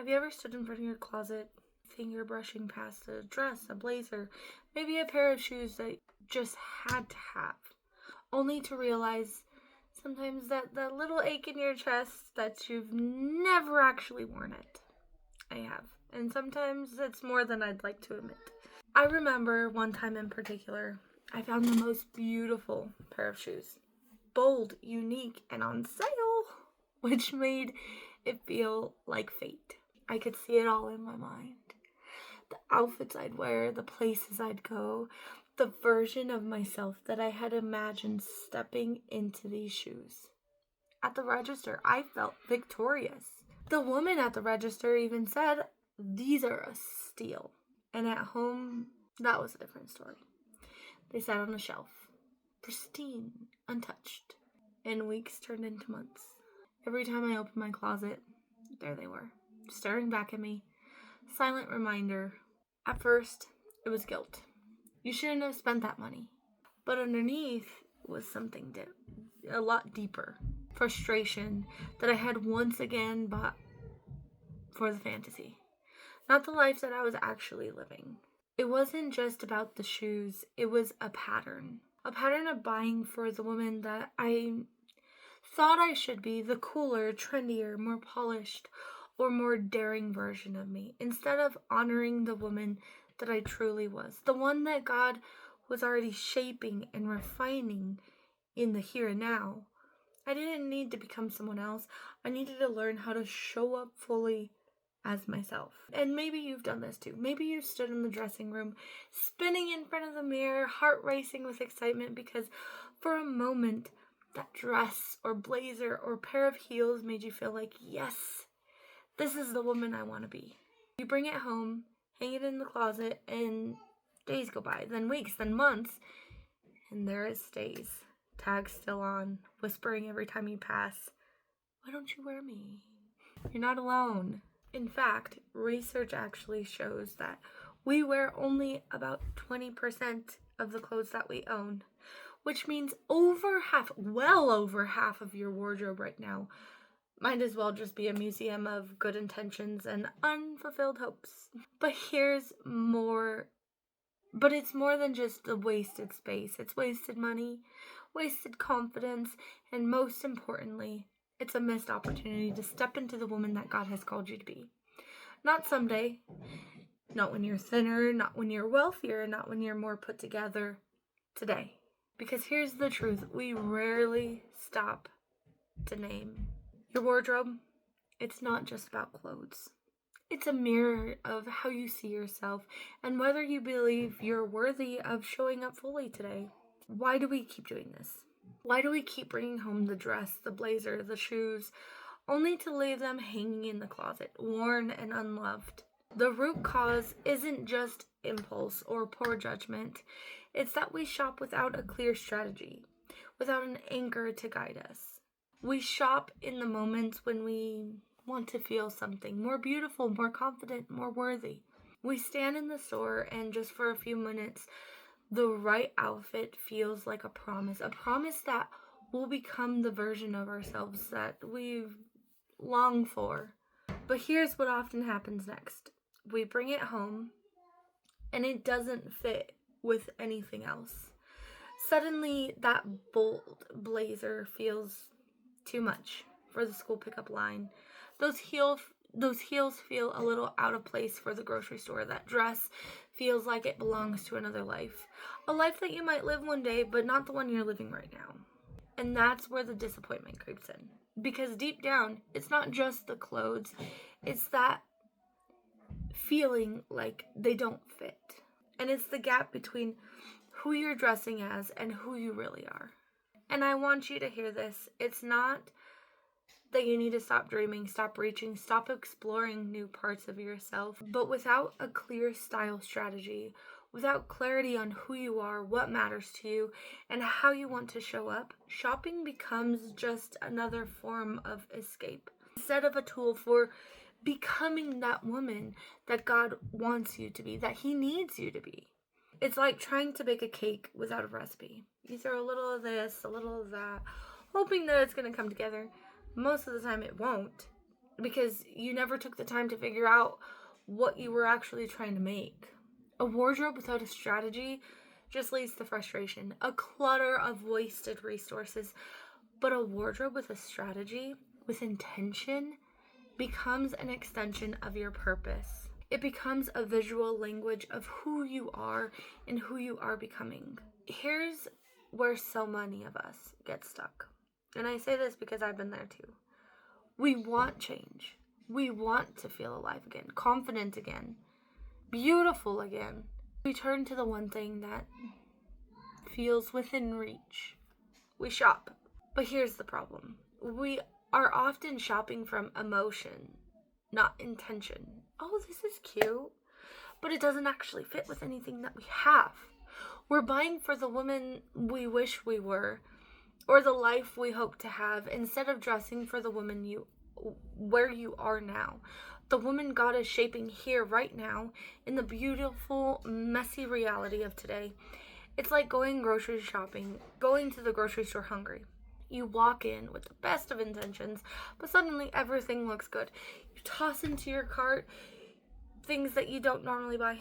Have you ever stood in front of your closet, finger brushing past a dress, a blazer, maybe a pair of shoes that just had to have, only to realize sometimes that little ache in your chest that you've never actually worn it? I have. And sometimes it's more than I'd like to admit. I remember one time in particular, I found the most beautiful pair of shoes. Bold, unique, and on sale, which made it feel like fate. I could see it all in my mind. The outfits I'd wear, the places I'd go, the version of myself that I had imagined stepping into these shoes. At the register, I felt victorious. The woman at the register even said, "These are a steal." And at home, that was a different story. They sat on a shelf, pristine, untouched, and weeks turned into months. Every time I opened my closet, there they were, staring back at me. Silent reminder. At first, it was guilt. You shouldn't have spent that money. But underneath was something a lot deeper. Frustration that I had once again bought for the fantasy. Not the life that I was actually living. It wasn't just about the shoes, it was a pattern. A pattern of buying for the woman that I thought I should be, the cooler, trendier, more polished, or more daring version of me, instead of honoring the woman that I truly was, the one that God was already shaping and refining in the here and now. I didn't need to become someone else. I needed to learn how to show up fully as myself. And maybe you've done this too. Maybe you stood in the dressing room, spinning in front of the mirror, heart racing with excitement because for a moment, that dress or blazer or pair of heels made you feel like, yes, this is the woman I want to be. You bring it home, hang it in the closet, and days go by, then weeks, then months, and there it stays. Tag still on, whispering every time you pass, "Why don't you wear me?" You're not alone. In fact, research actually shows that we wear only about 20% of the clothes that we own, which means well over half of your wardrobe right now might as well just be a museum of good intentions and unfulfilled hopes. But it's more than just the wasted space. It's wasted money, wasted confidence, and most importantly, it's a missed opportunity to step into the woman that God has called you to be. Not someday, not when you're thinner, not when you're wealthier, not when you're more put together. Today. Because here's the truth, we rarely stop to name. Your wardrobe, it's not just about clothes. It's a mirror of how you see yourself and whether you believe you're worthy of showing up fully today. Why do we keep doing this? Why do we keep bringing home the dress, the blazer, the shoes, only to leave them hanging in the closet, worn and unloved? The root cause isn't just impulse or poor judgment. It's that we shop without a clear strategy, without an anchor to guide us. We shop in the moments when we want to feel something more beautiful, more confident, more worthy. We stand in the store and just for a few minutes, the right outfit feels like a promise that we'll become the version of ourselves that we've longed for. But here's what often happens next. We bring it home and it doesn't fit with anything else. Suddenly, that bold blazer feels too much for the school pickup line. Those heels feel a little out of place for the grocery store. That dress feels like it belongs to another life. A life that you might live one day, but not the one you're living right now. And that's where the disappointment creeps in. Because deep down, it's not just the clothes. It's that feeling like they don't fit. And it's the gap between who you're dressing as and who you really are. And I want you to hear this. It's not that you need to stop dreaming, stop reaching, stop exploring new parts of yourself. But without a clear style strategy, without clarity on who you are, what matters to you, and how you want to show up, shopping becomes just another form of escape instead of a tool for becoming that woman that God wants you to be, that He needs you to be. It's like trying to bake a cake without a recipe. You throw a little of this, a little of that, hoping that it's going to come together. Most of the time it won't. because you never took the time to figure out what you were actually trying to make. A wardrobe without a strategy just leads to frustration, a clutter of wasted resources. But a wardrobe with a strategy, with intention, becomes an extension of your purpose. It becomes a visual language of who you are and who you are becoming. Here's where so many of us get stuck. And I say this because I've been there too. We want change. We want to feel alive again, confident again, beautiful again. We turn to the one thing that feels within reach. We shop. But here's the problem. We are often shopping from emotion, not intention. Oh, this is cute. But it doesn't actually fit with anything that we have. We're buying for the woman we wish we were, or the life we hope to have, instead of dressing for the woman where you are now. The woman God is shaping here right now in the beautiful, messy reality of today. It's like going grocery shopping, going to the grocery store hungry. You walk in with the best of intentions, but suddenly everything looks good. You toss into your cart things that you don't normally buy.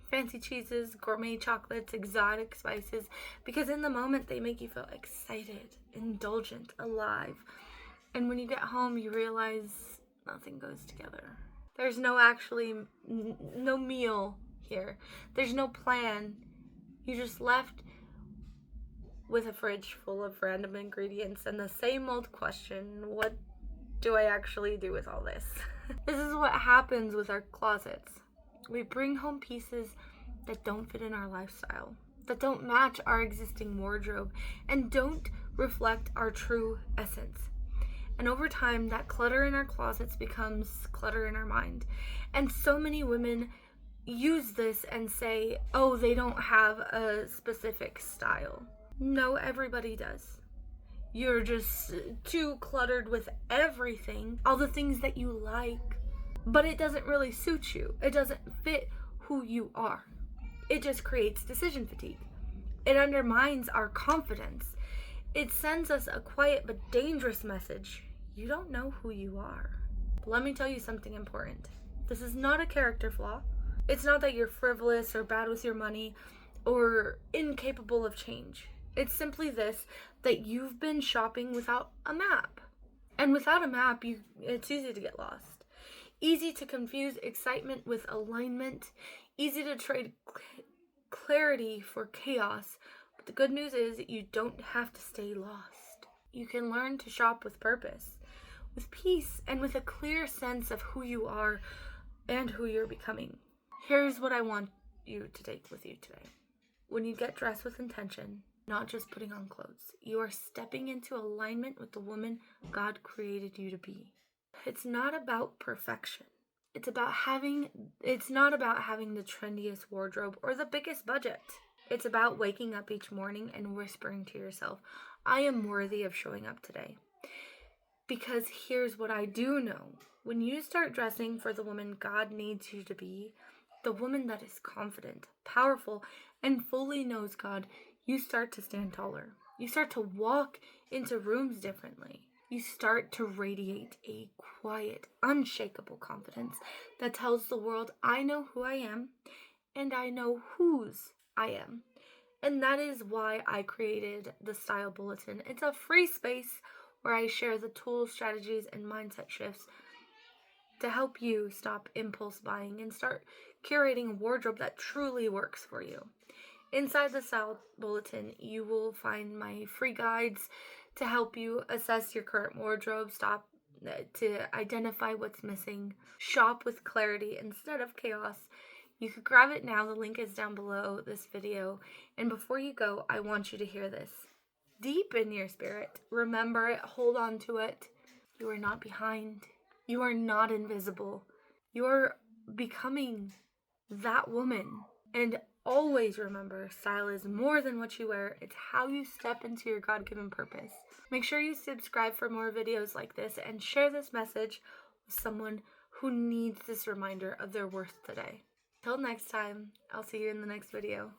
Fancy cheeses, gourmet chocolates, exotic spices, because in the moment they make you feel excited, indulgent, alive. And when you get home, you realize nothing goes together. There's no meal here. There's no plan. You just left with a fridge full of random ingredients and the same old question, what do I actually do with all this? This is what happens with our closets. We bring home pieces that don't fit in our lifestyle, that don't match our existing wardrobe, and don't reflect our true essence. And over time, that clutter in our closets becomes clutter in our mind. And so many women use this and say, oh, they don't have a specific style. No, everybody does. You're just too cluttered with everything, all the things that you like, but it doesn't really suit you. It doesn't fit who you are. It just creates decision fatigue. It undermines our confidence. It sends us a quiet but dangerous message. You don't know who you are. But let me tell you something important. This is not a character flaw. It's not that you're frivolous or bad with your money or incapable of change. It's simply this, that you've been shopping without a map. And without a map, it's easy to get lost. Easy to confuse excitement with alignment. Easy to trade clarity for chaos. But the good news is you don't have to stay lost. You can learn to shop with purpose, with peace, and with a clear sense of who you are and who you're becoming. Here's what I want you to take with you today. When you get dressed with intention, not just putting on clothes, you are stepping into alignment with the woman God created you to be. It's not about perfection. It's not about having the trendiest wardrobe or the biggest budget. It's about waking up each morning and whispering to yourself, I am worthy of showing up today. Because here's what I do know. When you start dressing for the woman God needs you to be, the woman that is confident, powerful, and fully knows God, you start to stand taller. You start to walk into rooms differently. You start to radiate a quiet, unshakable confidence that tells the world, I know who I am, and I know whose I am. And that is why I created the Style Bulletin. It's a free space where I share the tools, strategies, and mindset shifts to help you stop impulse buying and start curating a wardrobe that truly works for you. Inside the Style Bulletin, you will find my free guides to help you assess your current wardrobe, to identify what's missing, shop with clarity instead of chaos. You could grab it now. The link is down below this video. And before you go, I want you to hear this. Deep in your spirit, remember it, hold on to it. You are not behind. You are not invisible. You're becoming that woman. And always remember, style is more than what you wear. It's how you step into your God-given purpose. Make sure you subscribe for more videos like this and share this message with someone who needs this reminder of their worth today. Till next time, I'll see you in the next video.